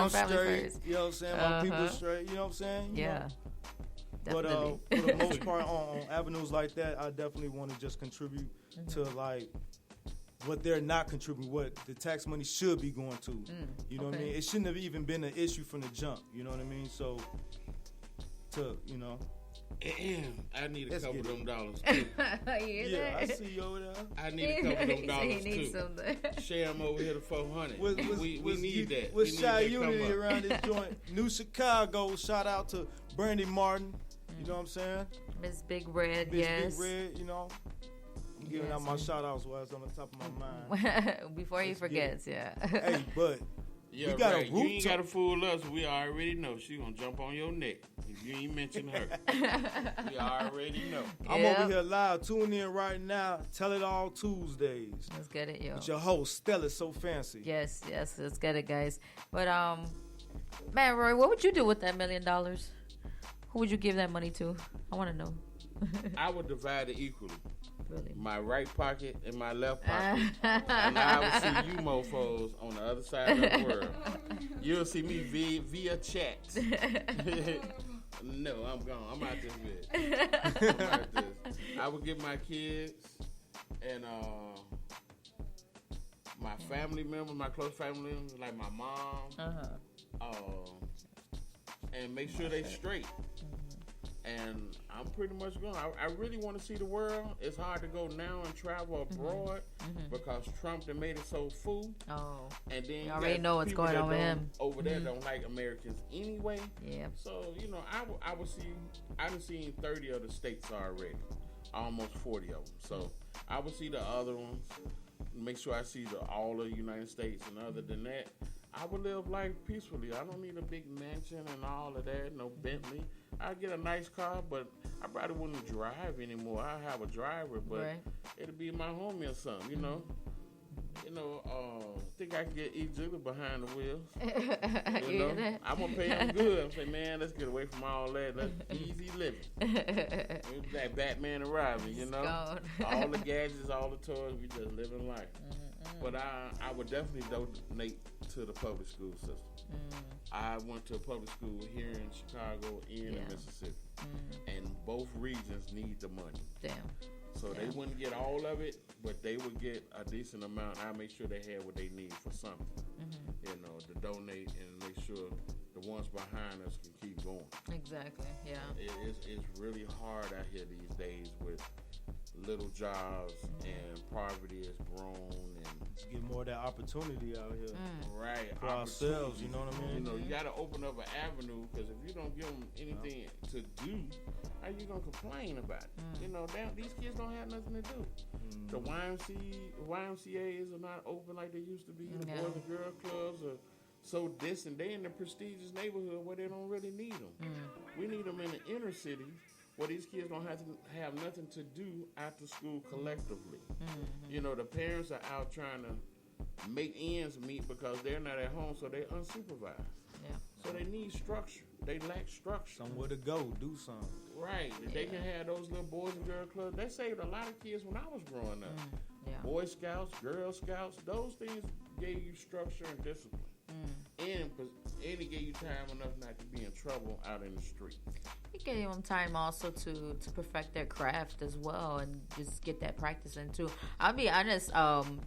my family straight. first. You know what I'm saying? My people straight. You know what I'm saying? You Yeah. know? Definitely. But for the most part, on avenues like that, I definitely want to just contribute to like what they're not contributing, what the tax money should be going to. You know what I mean? It shouldn't have even been an issue from the jump. You know what I mean? So, I need a couple of them dollars You too. hear yeah, that? I see you over there. I need a couple of them He dollars needs too. something. Share them over here to 400. We need that. With We need Shy that come Unity up. around this joint. New Chicago, shout out to Brandy Martin. You know what I'm saying? Miss Big Red, Miss yes. Big Red, you know. I'm giving out my Yes. shout outs while it's on the top of my mind. Before he Let's get forgets, yeah. Hey, but Yeah, we got right. a You ain't rooftop. got to fool us. We already know she gonna jump on your neck if you ain't mention her. We already know. I'm Yep. over here live. Tune in right now. Tell It All Tuesdays. Let's get it, yo. With your host, Stella So Fancy. Yes, let's get it, guys. But man, Roy, what would you do with that $1 million? Who would you give that money to? I want to know. I would divide it equally. Really? My right pocket and my left pocket. And I would see you mofos on the other side of the world. You'll see me via chat. No, I'm gone. I'm out this bitch. I would give my kids and my family members, my close family members, like my mom, and make sure they straight. And I'm pretty much going. I really want to see the world. It's hard to go now and travel abroad because Trump done made it so full. Oh. And then You already know what's people going that on with don't- him. Over there don't like Americans anyway. Yeah. So, I would see, I done seen 30 of the states already. Almost 40 of them. So, I would see the other ones. Make sure I see all of the United States. And other than that, I would live life peacefully. I don't need a big mansion and all of that. No Bentley. I'd get a nice car, but I probably wouldn't drive anymore. I have a driver, but Right. it'll be my homie or something, you know. Think I can get each other behind the wheels. You know, that? I'm gonna pay him good. I'm saying, man, let's get away from all that. Let's easy living. It's that Batman and Robin, you know. Gone. All the gadgets, all the toys, we just living life. But I would definitely donate to the public school system. I went to a public school here in Chicago and in Mississippi, and both regions need the money. Damn. So they wouldn't get all of it, but they would get a decent amount. I make sure they had what they need for something, to donate and make sure the ones behind us can keep going. Exactly. Yeah. It's really hard out here these days with little jobs and poverty has grown and Get more of that opportunity out here right for ourselves. You know what I mean? You got to open up an avenue because if you don't give them anything to do, how you gonna complain about it? These kids don't have nothing to do. The YMCA's are not open like they used to be. The Boys and Girl Clubs are so distant. They in the prestigious neighborhood where they don't really need them. We need them in the inner city where these kids don't have nothing to do after school collectively. The parents are out trying to make ends meet because they're not at home, so they're unsupervised. Yeah. So they need structure. They lack structure. Somewhere to go, do something. Right. They can have those little Boys and Girl Clubs. They saved a lot of kids when I was growing up. Yeah. Boy Scouts, Girl Scouts, those things gave you structure and discipline. And it gave you time enough not to be in trouble out in the street. It gave them time also to perfect their craft as well and just get that practice in too. I'll be honest,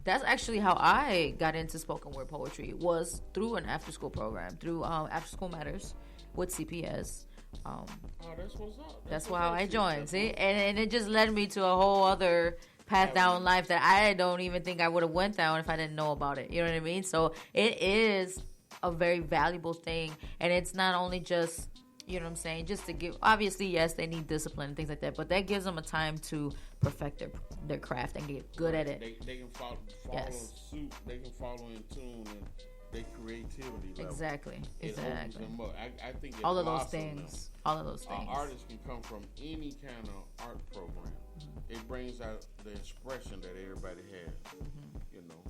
that's actually how I got into spoken word poetry, was through an after school program, through After School Matters with CPS. That's what's up. That's why I joined. See, and it just led me to a whole other path down life that I don't even think I would have went down if I didn't know about it. You know what I mean? So it is a very valuable thing, and it's not only just, you know what I'm saying, just to give, obviously, yes, they need discipline and things like that, but that gives them a time to perfect their craft and get good at it. They can follow suit, they can follow in tune and their creativity level. Exactly. It opens them up. I think it all of those blossoms things. them. All of those things. Artists can come from any kind of art program. It brings out the expression that everybody has.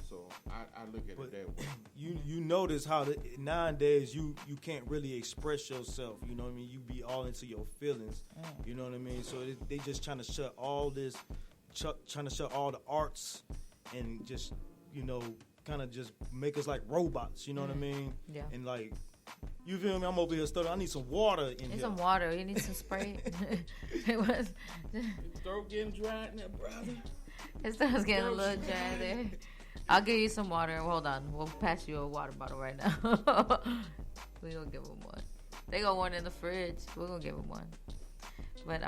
So I look at it that way. You notice how nowadays you can't really express yourself. You know what I mean? You be all into your feelings. You know what I mean? So they just trying to shut all this, trying to shut all the arts, and just kind of just make us like robots. You know what I mean? Yeah. And like You feel me? I'm over here stuttering. I need some water in Need here. some water. You need some spray. It was. Your throat getting dry in there, brother. His throat was getting a little dry there. I'll give you some water. Hold on. We'll pass you a water bottle right now. We gonna give him one. They got one in the fridge. We're gonna give him one. But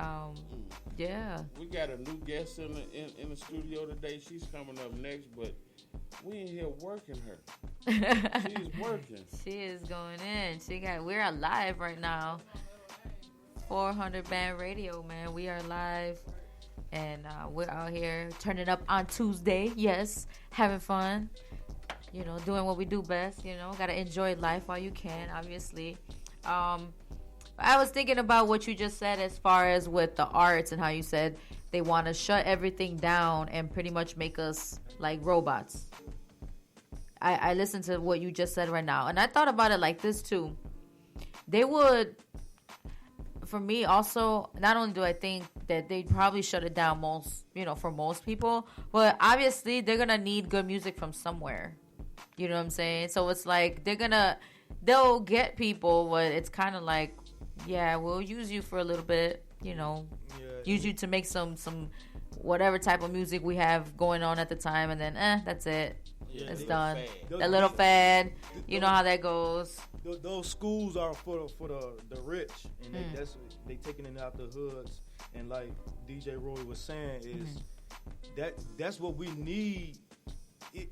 yeah. We got a new guest in the studio today. She's coming up next, but we ain't here working her. She's working. She is going in. We're alive right now. 400 Band Radio, man. We are live. And we're out here turning up on Tuesday. Yes. Having fun. You know, doing what we do best. You know, gotta enjoy life while you can, obviously. I was thinking about what you just said as far as with the arts and how you said they want to shut everything down and pretty much make us like robots. I listened to what you just said right now, and I thought about it like this too. They would, for me also, not only do I think that they'd probably shut it down for most people, but obviously they're going to need good music from somewhere. You know what I'm saying? So it's like they'll get people, but it's kind of like, yeah, we'll use you for a little bit, use you to make some whatever type of music we have going on at the time, and then that's it. Yeah, it's done. That little fad, you know how that goes. Those schools are for the rich, and they taking it out the hoods. And like DJ Roy was saying, is that's what we need.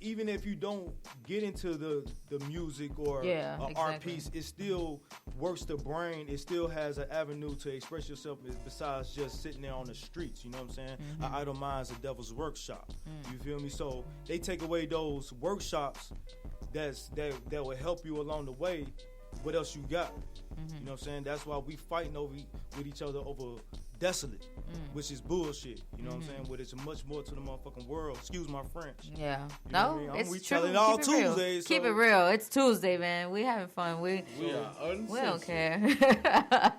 Even if you don't get into the music or art piece, it still works the brain. It still has an avenue to express yourself besides just sitting there on the streets. You know what I'm saying? An idle mind's a devil's workshop. You feel me? So they take away those workshops that will help you along the way. What else you got? You know what I'm saying? That's why we fighting with each other over desolate, which is bullshit. You know what I'm saying? But it's much more to the motherfucking world. Excuse my French. Yeah. You know what I mean? It's true. It all Tuesdays. Keep it real. It's Tuesday, man. We having fun. We don't care.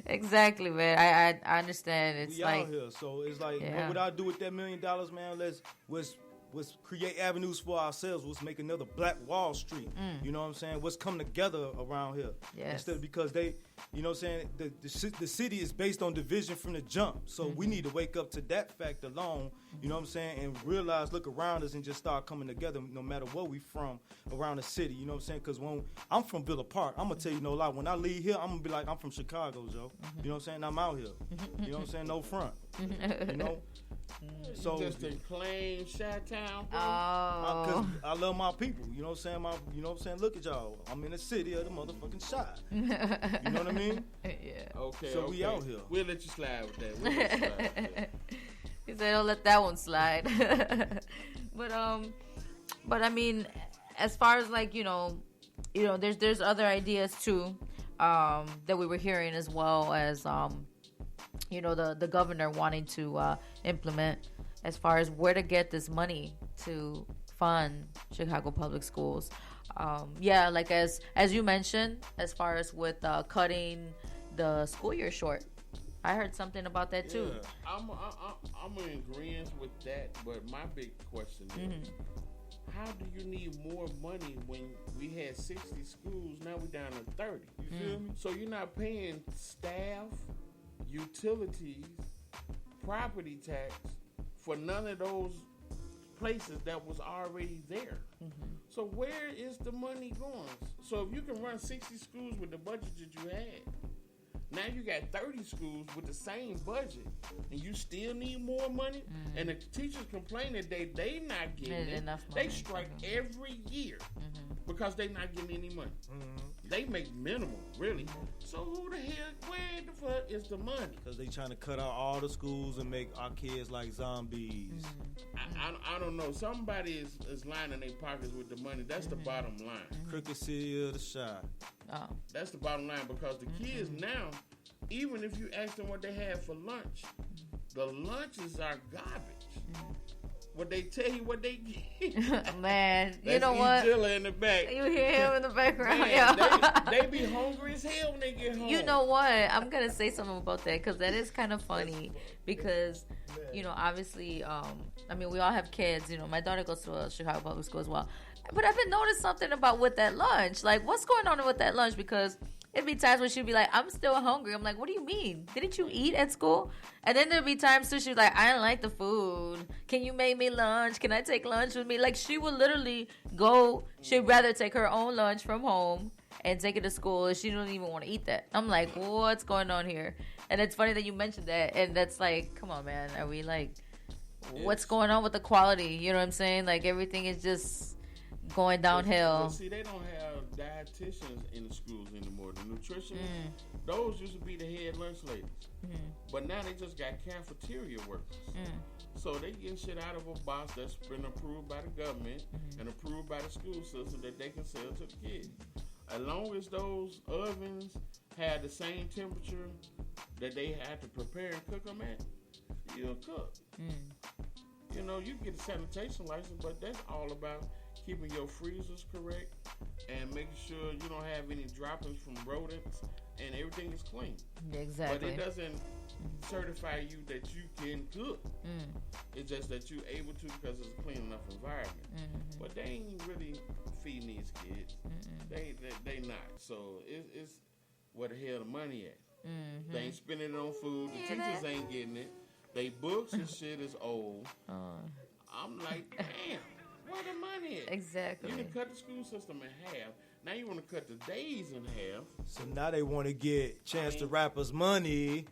Exactly, man. I understand. It's we like out here. So it's like, what would I do with that $1 million, man? Let's create avenues for ourselves. Let's make another Black Wall Street. You know what I'm saying? Let's come together around here. Yes. Instead of because they, you know what I'm saying? The city is based on division from the jump. So we need to wake up to that fact alone, you know what I'm saying? And realize, look around us and just start coming together no matter where we from around the city. You know what I'm saying? Because when I'm from Villa Park, I'm going to tell you no lie. When I leave here, I'm going to be like, I'm from Chicago, Joe. You know what I'm saying? I'm out here. You know what I'm saying? No front. You know? So just in plain Chi-Town, bro. Oh. I love my people. You know what I'm saying? You know what I'm saying? Look at y'all. I'm in the city of the motherfucking shot. You know what I mean? Yeah. Okay. So we out here. We'll let you slide with that. He said, "Don't let that one slide." but I mean, as far as like there's other ideas too that we were hearing as well as the governor wanting to implement as far as where to get this money to fund Chicago public schools. Like as you mentioned, as far as with cutting the school year short. I heard something about that too. Yeah. I'm in agreement with that, but my big question is, how do you need more money when we had 60 schools, now we're down to 30? You feel me? So you're not paying staff, utilities, property tax for none of those places that was already there. So where is the money going? So if you can run 60 schools with the budget that you had, now you got 30 schools with the same budget, and you still need more money. And the teachers complain that they not getting enough money. They strike every year because they not getting any money. They make minimum, really. So who the hell, where the fuck is the money? Because they trying to cut out all the schools and make our kids like zombies. I don't know. Somebody is lining their pockets with the money. That's the bottom line. Crooked City of the Shot. That's the bottom line, because the kids now, even if you ask them what they have for lunch, the lunches are garbage. What they tell you what they get. Man, you That's know what? Dilla in the back. You hear him in the background. Man, they be hungry as hell when they get home. You know what? I'm going to say something about that because that is kind of funny because, obviously, we all have kids. My daughter goes to a Chicago public school as well. But I've been noticing something about with that lunch. Like, what's going on with that lunch? Because It'd be times when she'd be like, I'm still hungry. I'm like, what do you mean? Didn't you eat at school? And then there'd be times too, she'd be like, I don't like the food. Can you make me lunch? Can I take lunch with me? Like, she would literally go, she'd rather take her own lunch from home and take it to school, and she don't even want to eat that. I'm like, what's going on here? And it's funny that you mentioned that, and that's like, come on, man. Are we like, what's going on with the quality? You know what I'm saying? Like, everything is just going downhill. But see, they don't have dietitians in the schools anymore. The nutritionists, those used to be the head lunch ladies. But now they just got cafeteria workers. So they getting shit out of a box that's been approved by the government and approved by the school system that they can sell to the kids. As long as those ovens have the same temperature that they had to prepare and cook them at, you'll cook. You know, you get a sanitation license, but that's all about keeping your freezers correct and making sure you don't have any droppings from rodents and everything is clean. Exactly. But it doesn't certify you that you can cook. It's just that you're able to because it's a clean enough environment. But they ain't really feeding these kids. They not. So it's where the hell the money at. They ain't spending it on food. The teachers ain't getting it. They books and shit is old. I'm like, damn, where the money at? Exactly. You done cut the school system in half. Now you want to cut the days in half. So now they want to get Chance the Rapper's money.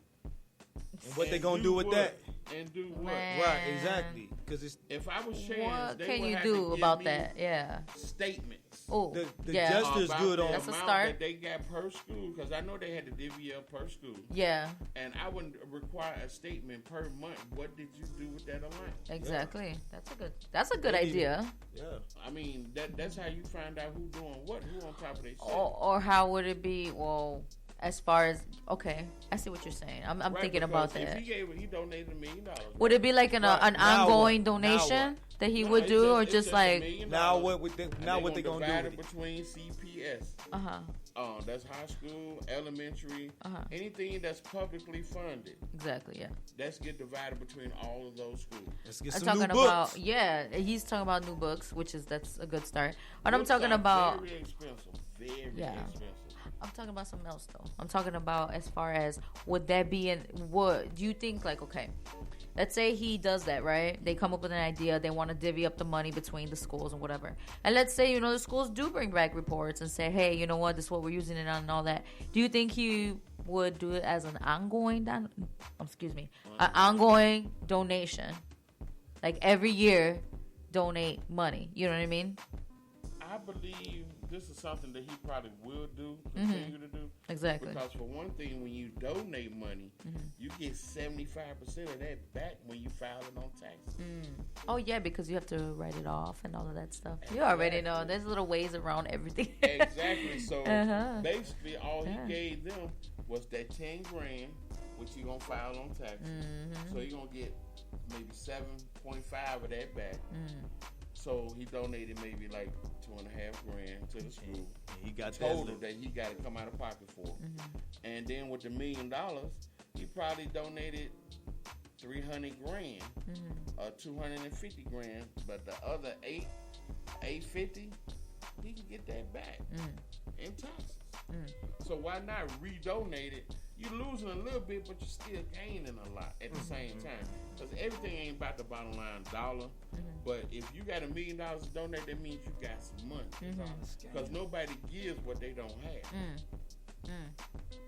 And what they And gonna do with what? that? And do what? Man. Right, exactly. Because it's If I was Chance, What they can would you have do to give about me that? Yeah. statements. Oh, the yeah. justice About good the on. That's a amount start. that they got per school, because I know they had to divvy up per school. Yeah, And I would require a statement per month. What did you do with that allowance? exactly. That's a good They need idea. Yeah. I mean, that's how you find out who doing what, who on top of their shit. Or how would it be? Well, as far as okay, I see what you're saying. I'm Right, thinking about because that. If he donated $1 million. Would it be like an Right, now ongoing what? Now donation what? that he No, would it's do, or it's just $1 like million, Now what? With and now what they gonna do divide with it it? between CPS? That's high school, elementary, anything that's publicly funded. exactly? Yeah, That's get divided between all of those schools. Let's get I'm some new talking books. about he's talking about new books, that's a good start. But I'm Books talking are about very expensive, very Yeah. expensive. I'm talking about something else though. I'm talking about as far as would that be what do you think, like, okay, let's say he does that, right? They come up with an idea, they want to divvy up the money between the schools and whatever. And let's say, the schools do bring back reports and say, hey, you know what, this is what we're using it on and all that. Do you think he would do it as an ongoing ongoing donation? Like every year donate money. You know what I mean? I believe this is something that he probably will do, continue to do. Exactly. Because for one thing, when you donate money, you get 75% of that back when you file it on taxes. Oh yeah, because you have to write it off and all of that stuff. You already know. There's little ways around everything. Exactly. So basically, all Yeah. he gave them was that $10,000, which he gonna file on taxes. So he gonna get maybe 7.5 of that back. So he donated maybe like $2.5 grand to the school. He got Total that. that he got to come out of pocket for. And then with the $1 million, he probably donated 300 grand or 250 grand, but the other 850, he can get that back in taxes. So why not redonate it? You're losing a little bit, but you're still gaining a lot at the same time. Because everything ain't about the bottom line dollar. But if you got $1 million to donate, that means you got some money. Because nobody gives what they don't have.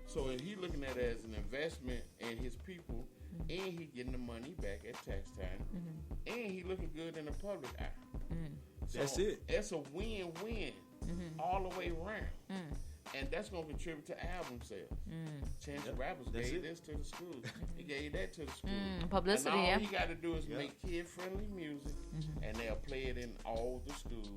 So if he looking at it as an investment in his people, and he getting the money back at tax time, and he looking good in the public eye. So That's it. It's a win-win all the way around. And that's going to contribute to album sales. Chance the Rappers gave this to the schools. He gave that to the schools. Publicity, and all yeah. he got to do is make kid-friendly music, and they'll play it in all the schools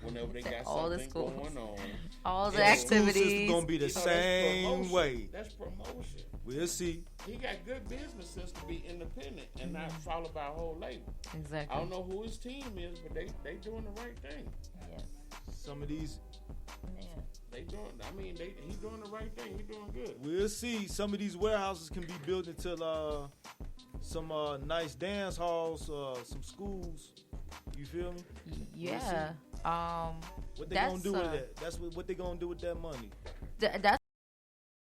whenever they got All the something schools. going on. All the The school system activities. gonna be the That's same promotion. way. That's promotion. We'll see. He got good business sense to be independent and not followed by a whole label. Exactly. I don't know who his team is, but they doing the right thing. Yes. Some of these, He doing the right thing. He doing good. we'll see. Some of these warehouses can be built into some nice dance halls, some schools. You feel me? Yeah. What they gonna do with that? That's what they gonna do with that money. That's